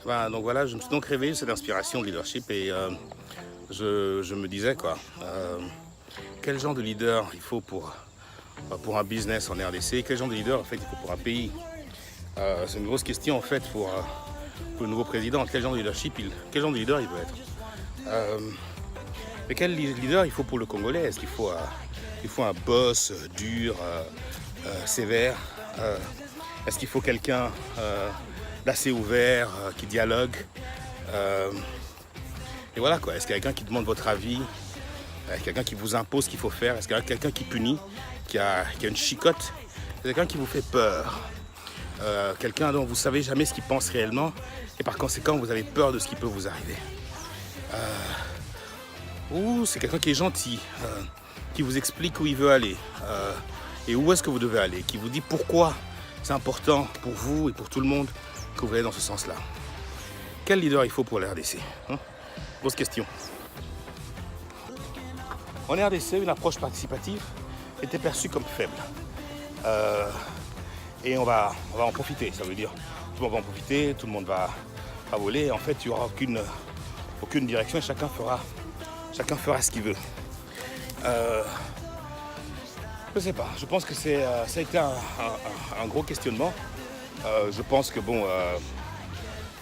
Donc voilà, je me suis donc réveillé cette inspiration de leadership et je me disais quel genre de leader il faut pour un business en RDC, quel genre de leader en fait il faut pour un pays. C'est une grosse question en fait pour le nouveau président, quel genre de quel genre de leader il veut être. Mais quel leader il faut pour le Congolais? Est-ce qu'il faut un boss dur, sévère? Est-ce qu'il faut quelqu'un d'assez ouvert, qui dialogue? Et voilà quoi, est-ce qu'il y a quelqu'un qui demande votre avis? Est-ce qu'il y a quelqu'un qui vous impose ce qu'il faut faire? Est-ce qu'il y a quelqu'un qui punit, qui a une chicotte? Est-ce quelqu'un qui vous fait peur? Quelqu'un dont vous ne savez jamais ce qu'il pense réellement et par conséquent vous avez peur de ce qui peut vous arriver. Ou c'est quelqu'un qui est gentil, qui vous explique où il veut aller et où est-ce que vous devez aller, qui vous dit pourquoi c'est important pour vous et pour tout le monde que vous allez dans ce sens-là. Quel leader il faut pour la RDC? Grosse question. En RDC, une approche participative était perçue comme faible. Et on va en profiter, ça veut dire tout le monde va en profiter, tout le monde va voler. En fait, il n'y aura aucune direction et chacun fera ce qu'il veut. Je ne sais pas, je pense que ça a été un gros questionnement. Je pense que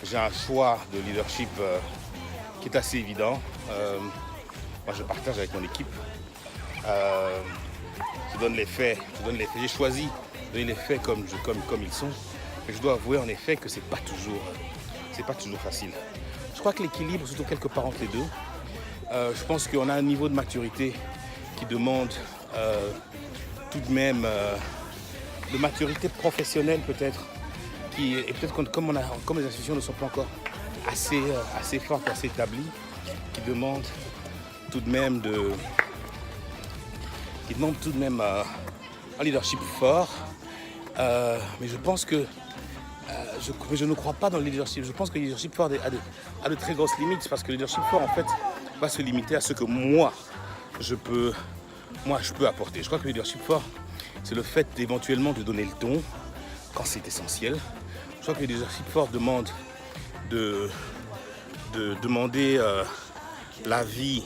j'ai un choix de leadership qui est assez évident. Moi, je partage avec mon équipe. Je donne les faits. J'ai choisi de donner les faits comme ils sont. Mais je dois avouer en effet que c'est pas toujours facile. Je crois que l'équilibre, surtout quelque part entre les deux, je pense qu'on a un niveau de maturité qui demande tout de même de maturité professionnelle peut-être, et peut-être comme les institutions ne sont pas encore assez fortes, assez établies, qui demandent tout de même un leadership fort. Mais je pense que je ne crois pas dans le leadership. Je pense que le leadership fort a de très grosses limites parce que le leadership fort en fait va se limiter à ce que moi je peux apporter. Je crois que le leadership fort, c'est le fait d'éventuellement de donner le ton quand c'est essentiel. Je crois que le leadership fort demande de demander l'avis,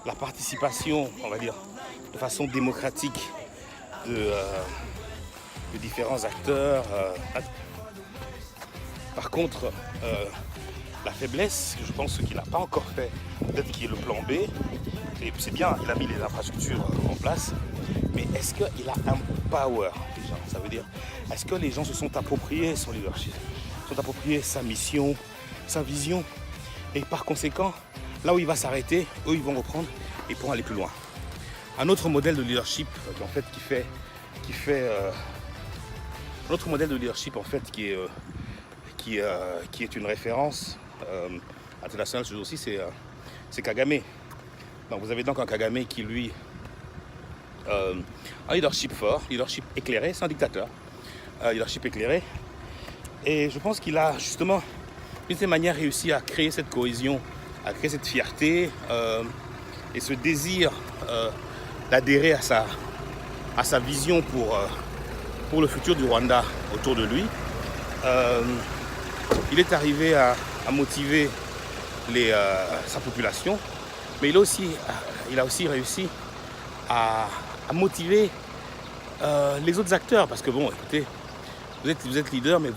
la participation, on va dire, de façon démocratique de différents acteurs. Par contre, la faiblesse, je pense qu'il n'a pas encore fait, peut-être qu'il est le plan B, et c'est bien, il a mis les infrastructures en place, mais est-ce qu'il a un power déjà? Ça veut dire, est-ce que les gens se sont appropriés son leadership, se sont appropriés sa mission, sa vision, et par conséquent, là où il va s'arrêter, eux ils vont reprendre et pourront aller plus loin. Un autre modèle de leadership en fait un autre modèle de leadership en fait qui est une référence internationale ce jour-ci, c'est Kagame. Donc vous avez donc un Kagame qui lui un leadership fort, leadership éclairé, c'est un dictateur, leadership éclairé. Et je pense qu'il a justement d'une certaine manière réussi à créer cette cohésion, à créer cette fierté et ce désir d'adhérer à sa vision pour le futur du Rwanda autour de lui. Il est arrivé à motiver sa population, mais il a aussi réussi à motiver les autres acteurs. Parce que bon, écoutez, vous êtes leader, mais